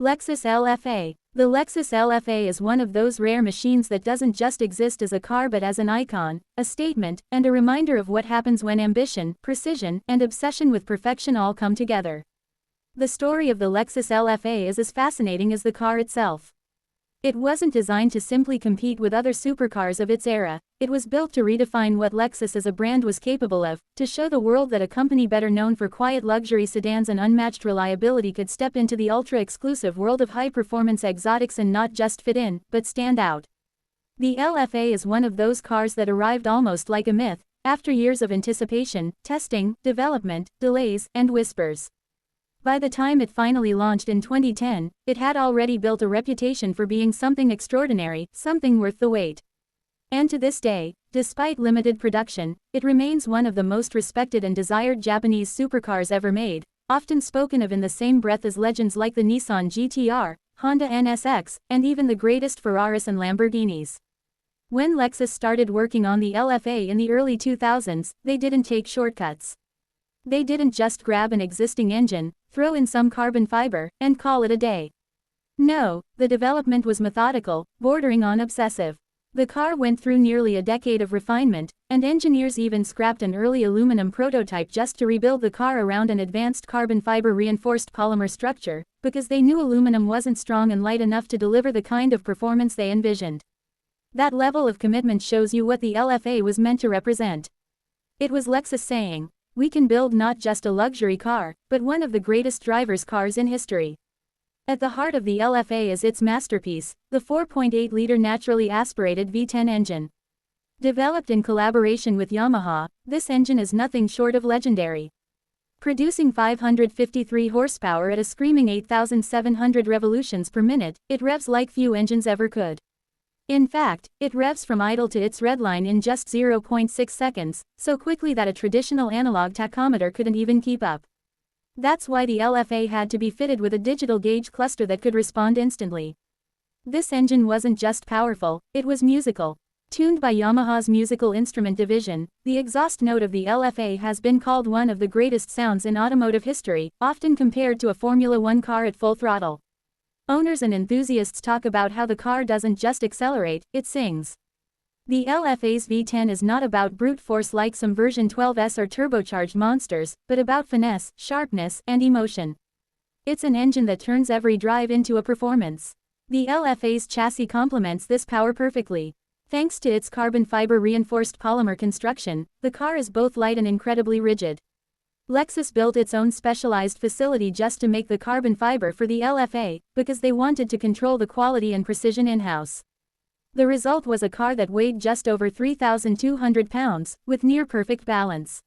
Lexus LFA. The Lexus LFA is one of those rare machines that doesn't just exist as a car but as an icon, a statement, and a reminder of what happens when ambition, precision, and obsession with perfection all come together. The story of the Lexus LFA is as fascinating as the car itself. It wasn't designed to simply compete with other supercars of its era. It was built to redefine what Lexus as a brand was capable of, to show the world that a company better known for quiet luxury sedans and unmatched reliability could step into the ultra-exclusive world of high-performance exotics and not just fit in, but stand out. The LFA is one of those cars that arrived almost like a myth, after years of anticipation, testing, development, delays, and whispers. By the time it finally launched in 2010, it had already built a reputation for being something extraordinary, something worth the wait. And to this day, despite limited production, it remains one of the most respected and desired Japanese supercars ever made, often spoken of in the same breath as legends like the Nissan GT-R, Honda NSX, and even the greatest Ferraris and Lamborghinis. When Lexus started working on the LFA in the early 2000s, they didn't take shortcuts. They didn't just grab an existing engine, throw in some carbon fiber, and call it a day. No, the development was methodical, bordering on obsessive. The car went through nearly a decade of refinement, and engineers even scrapped an early aluminum prototype just to rebuild the car around an advanced carbon fiber reinforced polymer structure, because they knew aluminum wasn't strong and light enough to deliver the kind of performance they envisioned. That level of commitment shows you what the LFA was meant to represent. It was Lexus saying, "We can build not just a luxury car, but one of the greatest driver's cars in history." At the heart of the LFA is its masterpiece, the 4.8-liter naturally aspirated V10 engine. Developed in collaboration with Yamaha, this engine is nothing short of legendary. Producing 553 horsepower at a screaming 8,700 revolutions per minute, it revs like few engines ever could. In fact, it revs from idle to its redline in just 0.6 seconds, so quickly that a traditional analog tachometer couldn't even keep up. That's why the LFA had to be fitted with a digital gauge cluster that could respond instantly. This engine wasn't just powerful, it was musical. Tuned by Yamaha's musical instrument division, the exhaust note of the LFA has been called one of the greatest sounds in automotive history, often compared to a Formula One car at full throttle. Owners and enthusiasts talk about how the car doesn't just accelerate, it sings. The LFA's V10 is not about brute force like some version 12s or turbocharged monsters, but about finesse, sharpness, and emotion. It's an engine that turns every drive into a performance. The LFA's chassis complements this power perfectly. Thanks to its carbon fiber reinforced polymer construction, the car is both light and incredibly rigid. Lexus built its own specialized facility just to make the carbon fiber for the LFA, because they wanted to control the quality and precision in-house. The result was a car that weighed just over 3,200 pounds, with near-perfect balance.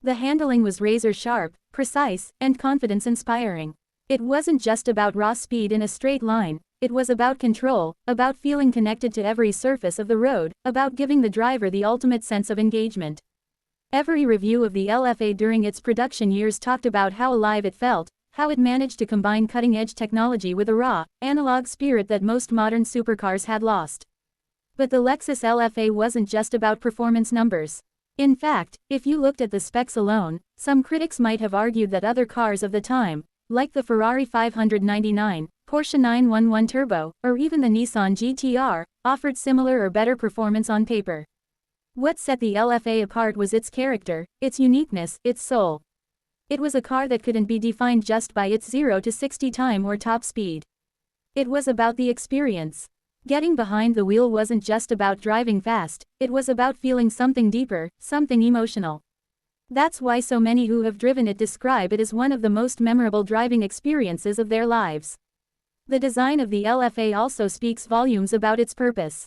The handling was razor-sharp, precise, and confidence-inspiring. It wasn't just about raw speed in a straight line, it was about control, about feeling connected to every surface of the road, about giving the driver the ultimate sense of engagement. Every review of the LFA during its production years talked about how alive it felt, how it managed to combine cutting-edge technology with a raw, analog spirit that most modern supercars had lost. But the Lexus LFA wasn't just about performance numbers. In fact, if you looked at the specs alone, some critics might have argued that other cars of the time, like the Ferrari 599, Porsche 911 Turbo, or even the Nissan GT-R, offered similar or better performance on paper. What set the LFA apart was its character, its uniqueness, its soul. It was a car that couldn't be defined just by its 0 to 60 time or top speed. It was about the experience. Getting behind the wheel wasn't just about driving fast, it was about feeling something deeper, something emotional. That's why so many who have driven it describe it as one of the most memorable driving experiences of their lives. The design of the LFA also speaks volumes about its purpose.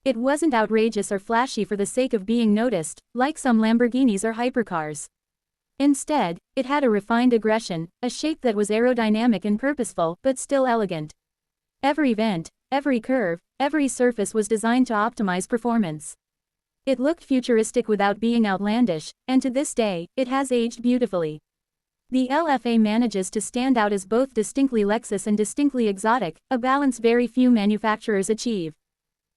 It wasn't outrageous or flashy for the sake of being noticed, like some Lamborghinis or hypercars. Instead, it had a refined aggression, a shape that was aerodynamic and purposeful, but still elegant. Every vent, every curve, every surface was designed to optimize performance. It looked futuristic without being outlandish, and to this day, it has aged beautifully. The LFA manages to stand out as both distinctly Lexus and distinctly exotic, a balance very few manufacturers achieve.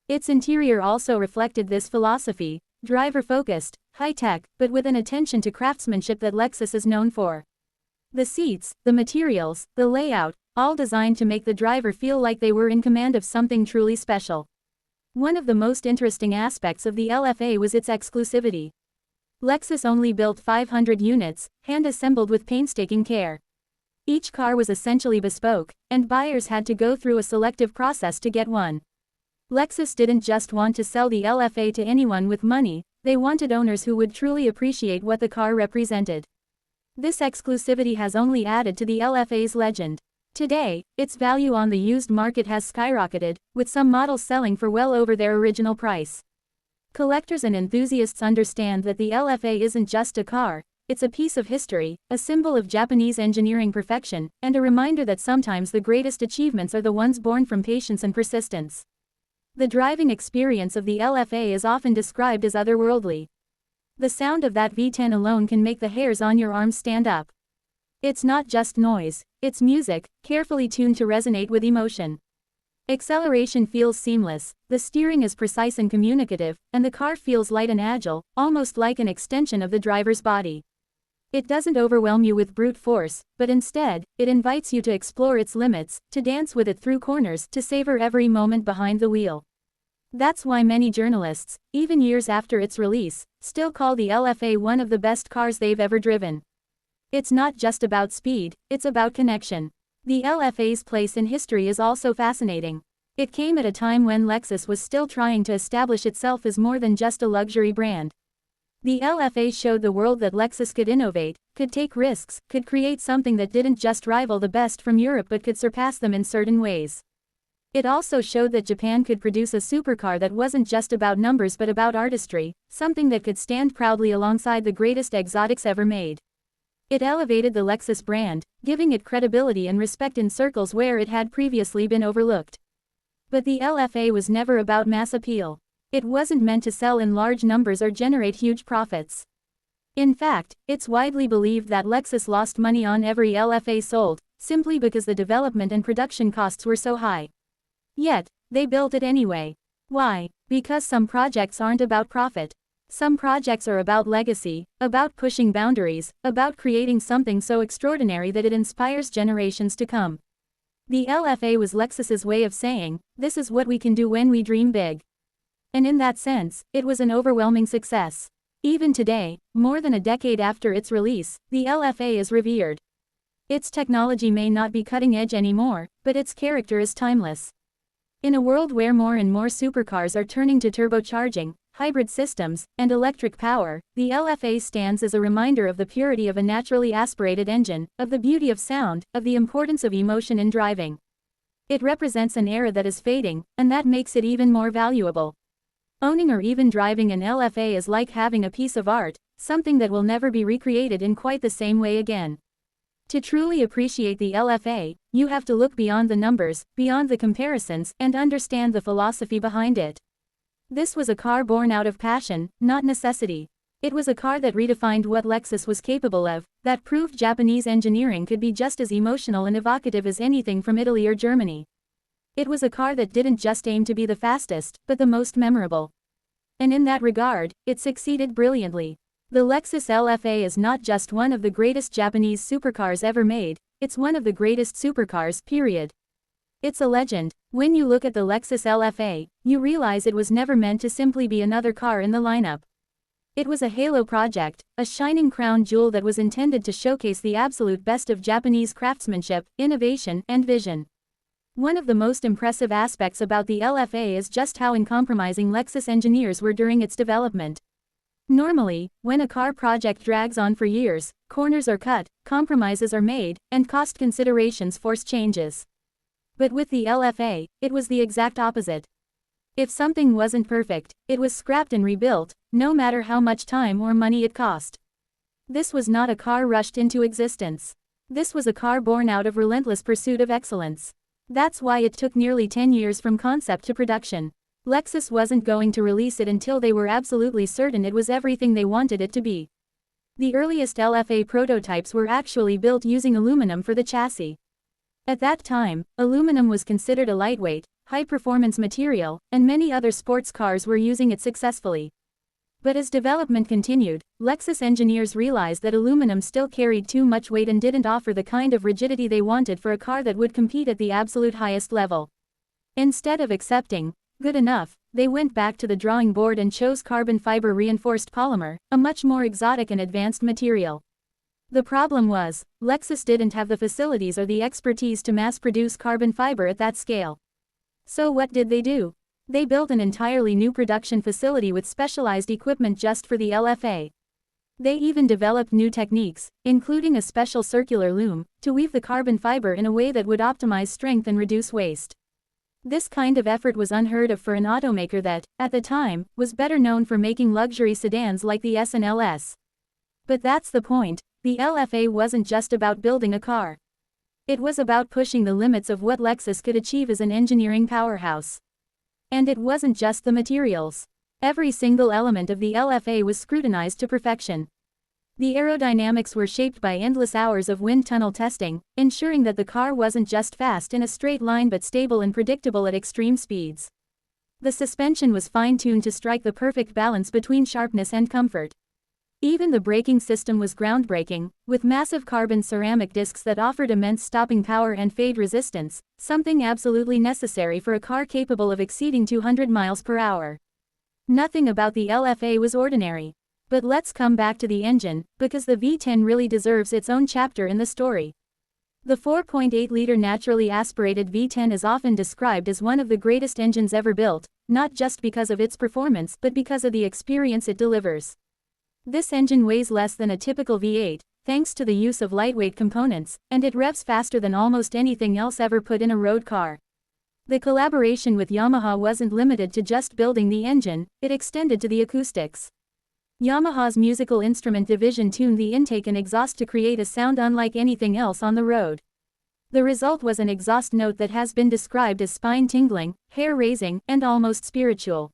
Its interior also reflected this philosophy, driver-focused, high-tech, but with an attention to craftsmanship that Lexus is known for. The seats, the materials, the layout, all designed to make the driver feel like they were in command of something truly special. One of the most interesting aspects of the LFA was its exclusivity. Lexus only built 500 units, hand-assembled with painstaking care. Each car was essentially bespoke, and buyers had to go through a selective process to get one. Lexus didn't just want to sell the LFA to anyone with money, they wanted owners who would truly appreciate what the car represented. This exclusivity has only added to the LFA's legend. Today, its value on the used market has skyrocketed, with some models selling for well over their original price. Collectors and enthusiasts understand that the LFA isn't just a car, it's a piece of history, a symbol of Japanese engineering perfection, and a reminder that sometimes the greatest achievements are the ones born from patience and persistence. The driving experience of the LFA is often described as otherworldly. The sound of that V10 alone can make the hairs on your arms stand up. It's not just noise, it's music, carefully tuned to resonate with emotion. Acceleration feels seamless, the steering is precise and communicative, and the car feels light and agile, almost like an extension of the driver's body. It doesn't overwhelm you with brute force, but instead, it invites you to explore its limits, to dance with it through corners, to savor every moment behind the wheel. That's why many journalists, even years after its release, still call the LFA one of the best cars they've ever driven. It's not just about speed, it's about connection. The LFA's place in history is also fascinating. It came at a time when Lexus was still trying to establish itself as more than just a luxury brand. The LFA showed the world that Lexus could innovate, could take risks, could create something that didn't just rival the best from Europe but could surpass them in certain ways. It also showed that Japan could produce a supercar that wasn't just about numbers but about artistry, something that could stand proudly alongside the greatest exotics ever made. It elevated the Lexus brand, giving it credibility and respect in circles where it had previously been overlooked. But the LFA was never about mass appeal. It wasn't meant to sell in large numbers or generate huge profits. In fact, it's widely believed that Lexus lost money on every LFA sold, simply because the development and production costs were so high. Yet, they built it anyway. Why? Because some projects aren't about profit. Some projects are about legacy, about pushing boundaries, about creating something so extraordinary that it inspires generations to come. The LFA was Lexus's way of saying, this is what we can do when we dream big. And in that sense, it was an overwhelming success. Even today, more than a decade after its release, the LFA is revered. Its technology may not be cutting edge anymore, but its character is timeless. In a world where more and more supercars are turning to turbocharging, hybrid systems, and electric power, the LFA stands as a reminder of the purity of a naturally aspirated engine, of the beauty of sound, of the importance of emotion in driving. It represents an era that is fading, and that makes it even more valuable. Owning or even driving an LFA is like having a piece of art, something that will never be recreated in quite the same way again. To truly appreciate the LFA, you have to look beyond the numbers, beyond the comparisons, and understand the philosophy behind it. This was a car born out of passion, not necessity. It was a car that redefined what Lexus was capable of, that proved Japanese engineering could be just as emotional and evocative as anything from Italy or Germany. It was a car that didn't just aim to be the fastest, but the most memorable. And in that regard, it succeeded brilliantly. The Lexus LFA is not just one of the greatest Japanese supercars ever made, it's one of the greatest supercars, period. It's a legend. When you look at the Lexus LFA, you realize it was never meant to simply be another car in the lineup. It was a halo project, a shining crown jewel that was intended to showcase the absolute best of Japanese craftsmanship, innovation, and vision. One of the most impressive aspects about the LFA is just how uncompromising Lexus engineers were during its development. Normally, when a car project drags on for years, corners are cut, compromises are made, and cost considerations force changes. But with the LFA, it was the exact opposite. If something wasn't perfect, it was scrapped and rebuilt, no matter how much time or money it cost. This was not a car rushed into existence. This was a car born out of relentless pursuit of excellence. That's why it took nearly 10 years from concept to production. Lexus wasn't going to release it until they were absolutely certain it was everything they wanted it to be. The earliest LFA prototypes were actually built using aluminum for the chassis. At that time, aluminum was considered a lightweight, high-performance material, and many other sports cars were using it successfully. But as development continued, Lexus engineers realized that aluminum still carried too much weight and didn't offer the kind of rigidity they wanted for a car that would compete at the absolute highest level. Instead of accepting, good enough, they went back to the drawing board and chose carbon fiber reinforced polymer, a much more exotic and advanced material. The problem was, Lexus didn't have the facilities or the expertise to mass-produce carbon fiber at that scale. So what did they do? They built an entirely new production facility with specialized equipment just for the LFA. They even developed new techniques, including a special circular loom, to weave the carbon fiber in a way that would optimize strength and reduce waste. This kind of effort was unheard of for an automaker that, at the time, was better known for making luxury sedans like the S and LS. But that's the point, the LFA wasn't just about building a car. It was about pushing the limits of what Lexus could achieve as an engineering powerhouse. And it wasn't just the materials. Every single element of the LFA was scrutinized to perfection. The aerodynamics were shaped by endless hours of wind tunnel testing, ensuring that the car wasn't just fast in a straight line but stable and predictable at extreme speeds. The suspension was fine-tuned to strike the perfect balance between sharpness and comfort. Even the braking system was groundbreaking, with massive carbon ceramic discs that offered immense stopping power and fade resistance, something absolutely necessary for a car capable of exceeding 200 miles per hour. Nothing about the LFA was ordinary. But let's come back to the engine, because the V10 really deserves its own chapter in the story. The 4.8-liter naturally aspirated V10 is often described as one of the greatest engines ever built, not just because of its performance but because of the experience it delivers. This engine weighs less than a typical V8, thanks to the use of lightweight components, and it revs faster than almost anything else ever put in a road car. The collaboration with Yamaha wasn't limited to just building the engine, it extended to the acoustics. Yamaha's musical instrument division tuned the intake and exhaust to create a sound unlike anything else on the road. The result was an exhaust note that has been described as spine-tingling, hair-raising, and almost spiritual.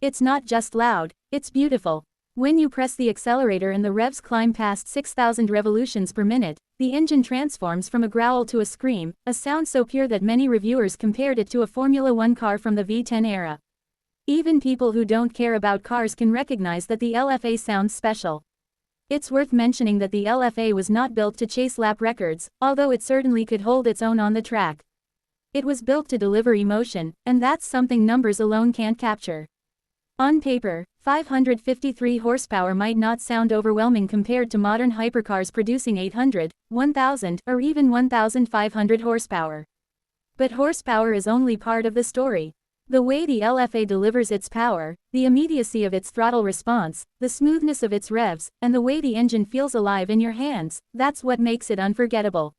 It's not just loud, it's beautiful. When you press the accelerator and the revs climb past 6,000 revolutions per minute, the engine transforms from a growl to a scream, a sound so pure that many reviewers compared it to a Formula One car from the V10 era. Even people who don't care about cars can recognize that the LFA sounds special. It's worth mentioning that the LFA was not built to chase lap records, although it certainly could hold its own on the track. It was built to deliver emotion, and that's something numbers alone can't capture. On paper, 553 horsepower might not sound overwhelming compared to modern hypercars producing 800, 1000, or even 1500 horsepower. But horsepower is only part of the story. The way the LFA delivers its power, the immediacy of its throttle response, the smoothness of its revs, and the way the engine feels alive in your hands, that's what makes it unforgettable.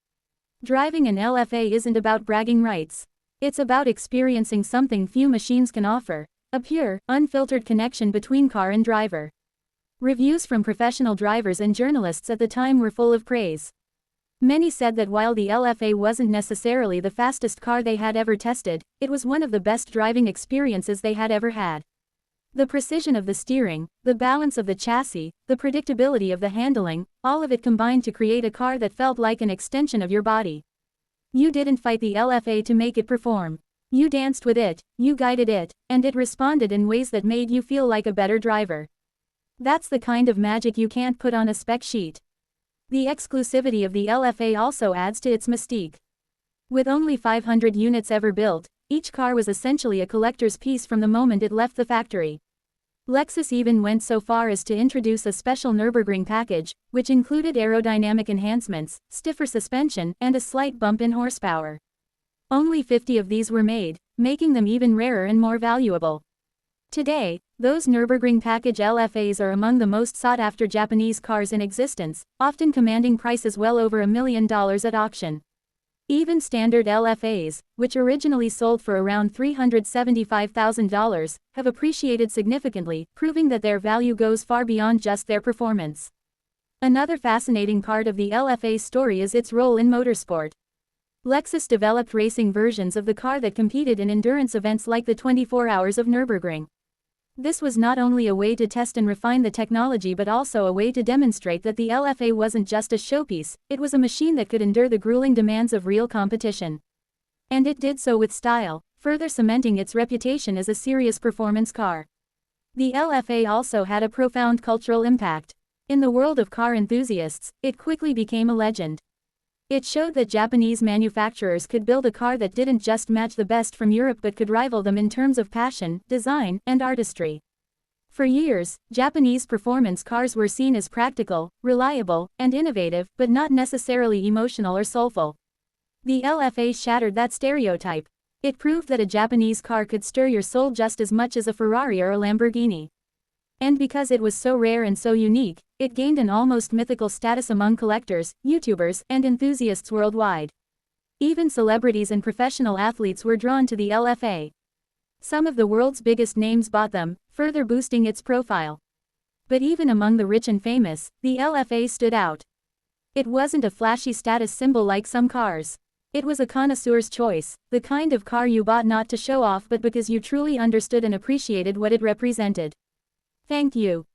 Driving an LFA isn't about bragging rights. It's about experiencing something few machines can offer. A pure, unfiltered connection between car and driver. Reviews from professional drivers and journalists at the time were full of praise. Many said that while the LFA wasn't necessarily the fastest car they had ever tested, it was one of the best driving experiences they had ever had. The precision of the steering, the balance of the chassis, the predictability of the handling, all of it combined to create a car that felt like an extension of your body. You didn't fight the LFA to make it perform. You danced with it, you guided it, and it responded in ways that made you feel like a better driver. That's the kind of magic you can't put on a spec sheet. The exclusivity of the LFA also adds to its mystique. With only 500 units ever built, each car was essentially a collector's piece from the moment it left the factory. Lexus even went so far as to introduce a special Nürburgring package, which included aerodynamic enhancements, stiffer suspension, and a slight bump in horsepower. Only 50 of these were made, making them even rarer and more valuable. Today, those Nürburgring package LFAs are among the most sought-after Japanese cars in existence, often commanding prices well over $1 million at auction. Even standard LFAs, which originally sold for around $375,000, have appreciated significantly, proving that their value goes far beyond just their performance. Another fascinating part of the LFA story is its role in motorsport. Lexus developed racing versions of the car that competed in endurance events like the 24 Hours of Nürburgring. This was not only a way to test and refine the technology but also a way to demonstrate that the LFA wasn't just a showpiece, it was a machine that could endure the grueling demands of real competition. And it did so with style, further cementing its reputation as a serious performance car. The LFA also had a profound cultural impact. In the world of car enthusiasts, it quickly became a legend. It showed that Japanese manufacturers could build a car that didn't just match the best from Europe but could rival them in terms of passion, design, and artistry. For years, Japanese performance cars were seen as practical, reliable, and innovative, but not necessarily emotional or soulful. The LFA shattered that stereotype. It proved that a Japanese car could stir your soul just as much as a Ferrari or a Lamborghini. And because it was so rare and so unique, it gained an almost mythical status among collectors, YouTubers, and enthusiasts worldwide. Even celebrities and professional athletes were drawn to the LFA. Some of the world's biggest names bought them, further boosting its profile. But even among the rich and famous, the LFA stood out. It wasn't a flashy status symbol like some cars. It was a connoisseur's choice, the kind of car you bought not to show off but because you truly understood and appreciated what it represented. Thank you.